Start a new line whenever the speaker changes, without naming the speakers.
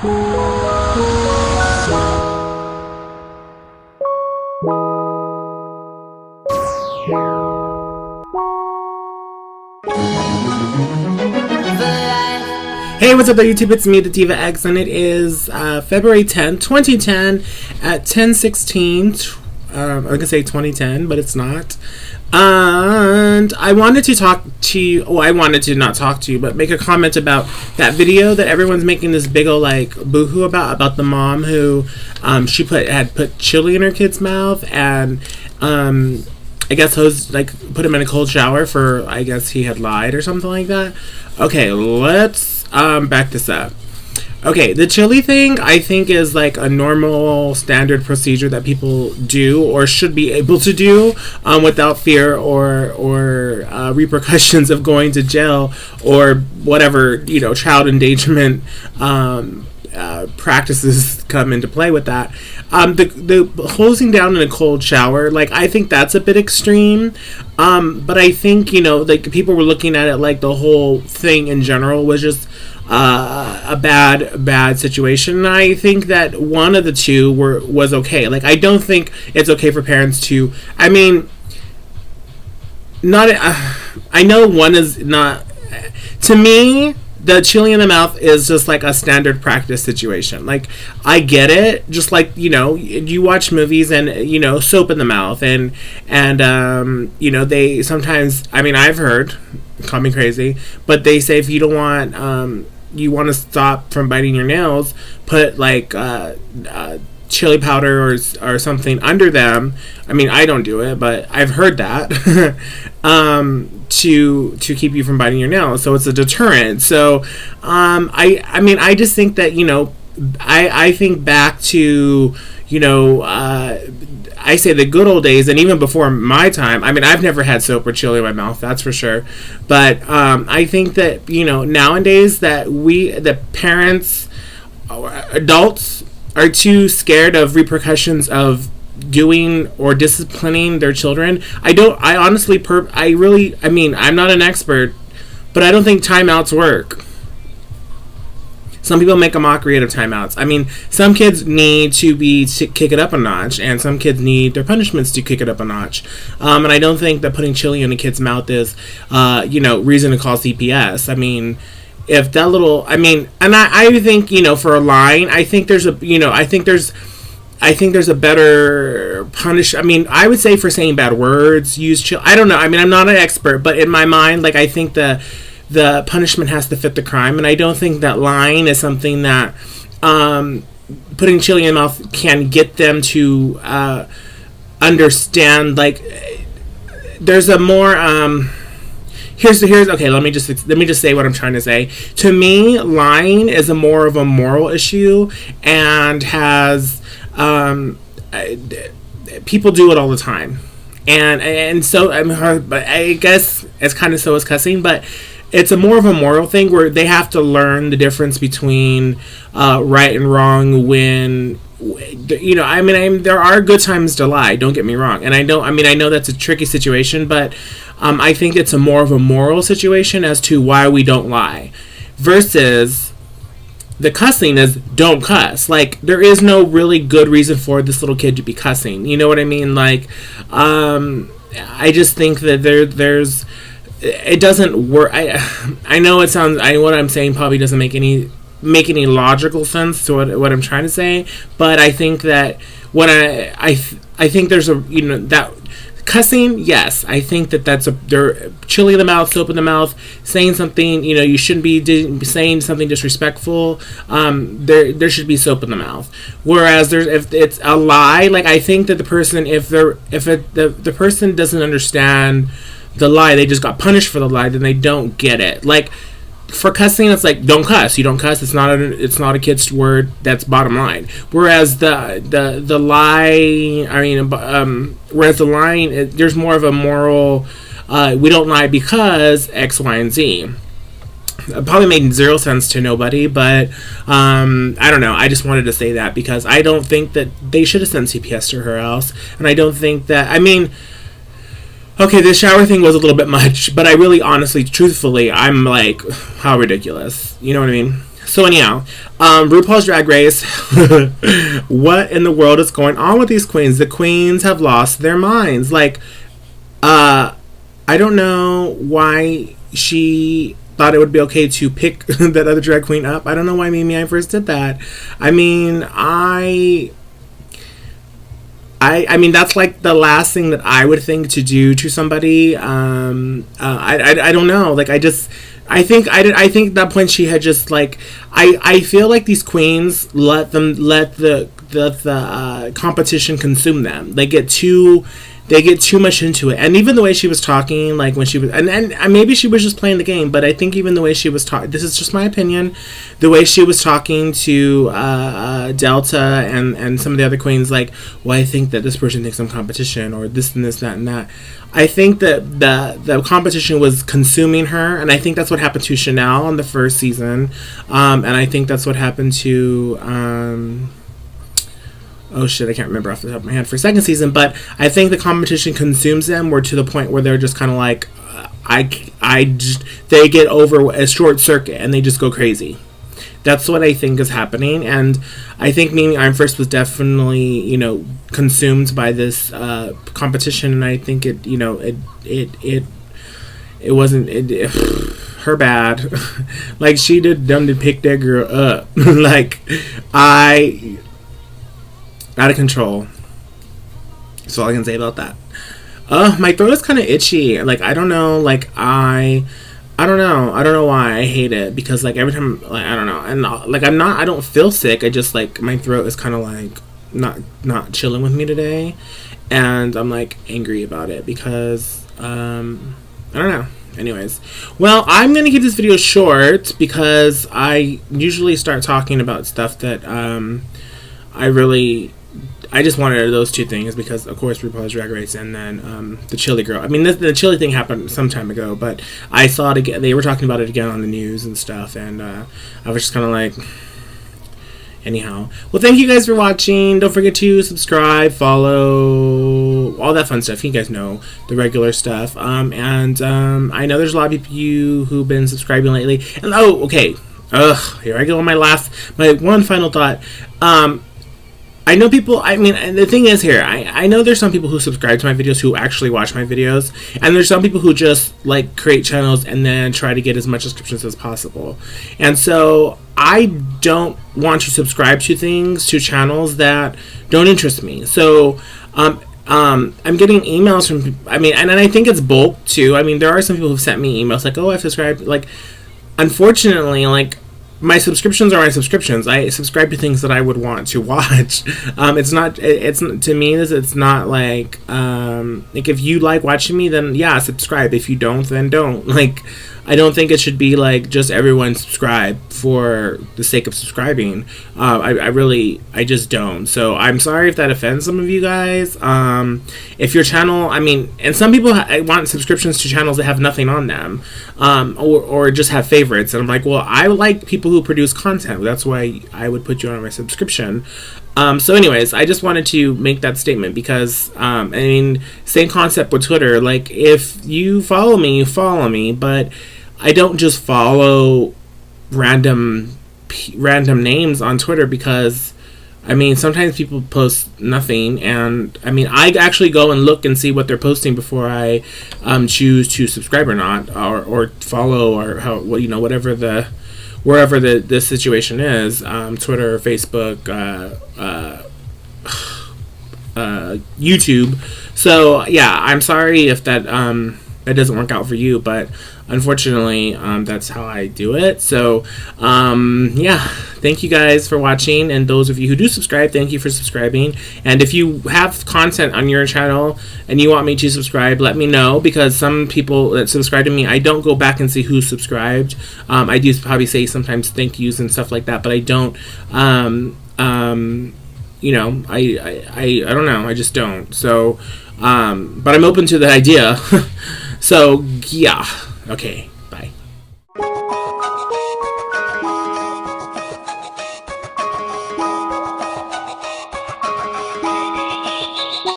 Hey, what's up there, YouTube? It's me, the Diva X, and it is February 10th, 2010 at 10:16. I'm going to say 2010, but it's not. And I wanted to talk to you, well, I wanted to not talk to you, but make a comment about that video that everyone's making this big ol' like boohoo about the mom who she had put chili in her kid's mouth and I guess put him in a cold shower for, I guess he had lied or something like that. Okay, let's back this up. Okay, the chili thing I think is like a normal standard procedure that people do or should be able to do without fear or repercussions of going to jail or whatever, child endangerment practices come into play with that. The hosing down in a cold shower, I think that's a bit extreme. But I think, people were looking at it like the whole thing in general was just a bad situation. And I think that one of the two was okay. I don't think it's okay for parents to, I know one is not, to me, the chili in the mouth is just like a standard practice situation. I get it. Just you watch movies and, soap in the mouth and they sometimes, I've heard, call me crazy, but they say if you don't want, you want to stop from biting your nails, put chili powder or something under them. I don't do it, but I've heard that to keep you from biting your nails. So it's a deterrent. So I just think that I think back to I say the good old days, and even before my time. I've never had soap or chili in my mouth, that's for sure. But I think that nowadays that the parents, adults, are too scared of repercussions of doing or disciplining their children. I'm not an expert, but I don't think timeouts work. Some people make a mockery out of timeouts. Some kids need to kick it up a notch, and some kids need their punishments to kick it up a notch. And I don't think that putting chili in a kid's mouth is, reason to call CPS. If that little, and I think, for a line, I think there's a better punish. I would say for saying bad words, use chill. I don't know. I'm not an expert, but in my mind, I think the punishment has to fit the crime, and I don't think that line is something that putting chili in the mouth can get them to understand. There's a more Here's okay. Let me just say what I'm trying to say. To me, lying is more of a moral issue, and has people do it all the time, and so but I guess it's kind of so is cussing, but it's more of a moral thing where they have to learn the difference between right and wrong. When there are good times to lie. Don't get me wrong, and I know that's a tricky situation, but I think it's more of a moral situation as to why we don't lie, versus the cussing is don't cuss. There is no really good reason for this little kid to be cussing. You know what I mean? I just think that there's it doesn't work. I know it sounds. What I'm saying probably doesn't make any logical sense to what I'm trying to say, but I think that what I think there's a that cussing, yes, I think that's they're chili in the mouth, soap in the mouth, saying something you shouldn't be saying something disrespectful. There should be soap in the mouth. Whereas if it's a lie, I think that the person the person doesn't understand the lie, they just got punished for the lie, then they don't get it. For cussing, it's don't cuss. You don't cuss. It's not a kid's word. That's bottom line. Whereas the lie, whereas the line, there's more of a moral. We don't lie because X, Y, and Z. It probably made zero sense to nobody, but I don't know. I just wanted to say that because I don't think that they should have sent CPS to her else, and I don't think that. Okay, the shower thing was a little bit much, but I really, honestly, truthfully, I'm how ridiculous. You know what I mean? So anyhow, RuPaul's Drag Race. What in the world is going on with these queens? The queens have lost their minds. Like, I don't know why she thought it would be okay to pick that other drag queen up. I don't know why Mimi I first did that. I mean, I mean, that's like the last thing that I would think to do to somebody. I don't know. Like, I think at that point she had just like, I feel like these queens let the competition consume them. They get too much into it. And even the way she was talking, like when she was, and maybe she was just playing the game, but I think even the way she was talking, this is just my opinion, the way she was talking to Delta and some of the other queens, like, well, I think that this person thinks I'm competition, or this and this, that and that. I think that the competition was consuming her, and I think that's what happened to Chanel on the first season, and I think that's what happened to oh shit, I can't remember off the top of my head for second season, but I think the competition consumes them, or to the point where they're just kind of like, they get over a short circuit and they just go crazy. That's what I think is happening, and I think Mimi Iron First was definitely, consumed by this competition, and I think it wasn't her bad. Like, she did to pick that girl up. Like, out of control. That's all I can say about that. My throat is kind of itchy. Like, I don't know. Like, I don't know. I don't know why I hate it, because like every time, like, I don't know, and like I don't feel sick. I just, like, my throat is kind of like not chilling with me today, and I'm like angry about it because I don't know. Anyways, well, I'm gonna keep this video short because I usually start talking about stuff that I just wanted those two things because, of course, RuPaul's Drag Race and then the Chili Girl. I mean, the Chili thing happened some time ago, but I saw it again. They were talking about it again on the news and stuff, and I was just kind of like, anyhow. Well, thank you guys for watching. Don't forget to subscribe, follow, all that fun stuff. You guys know the regular stuff. And I know there's a lot of you who've been subscribing lately. And okay. Here I go on my one final thought. I know people, I mean, and the thing is here, I know there's some people who subscribe to my videos who actually watch my videos, and there's some people who just, like, create channels and then try to get as much subscriptions as possible. And so, I don't want to subscribe to channels that don't interest me. So, I'm getting emails from, I mean, and I think it's bulk, too. I mean, there are some people who've sent me emails, like, oh, I've subscribed, like, unfortunately, like, my subscriptions are my subscriptions. I subscribe to things that I would want to watch. It's not to me, it's not like if you like watching me, then yeah, subscribe. If you don't, then don't. Like, I don't think it should be like just everyone subscribe for the sake of subscribing. I just don't. So I'm sorry if that offends some of you guys. If your channel, I mean, and some people want subscriptions to channels that have nothing on them, or just have favorites. And I'm like, well, I like people who produce content. That's why I would put you on my subscription. So anyways, I just wanted to make that statement because, I mean, same concept with Twitter. Like, if you follow me, you follow me, but I don't just follow random names on Twitter because, I mean, sometimes people post nothing, and, I mean, I actually go and look and see what they're posting before I choose to subscribe or not, or follow, or wherever the situation is, Twitter, Facebook, YouTube. So yeah, I'm sorry if that doesn't work out for you, but unfortunately, that's how I do it. So yeah, thank you guys for watching, and those of you who do subscribe, thank you for subscribing. And if you have content on your channel and you want me to subscribe, let me know, because some people that subscribe to me, I don't go back and see who subscribed. I do probably say sometimes thank yous and stuff like that, but I don't you know, I don't know, I just don't. So but I'm open to the idea. So yeah, okay.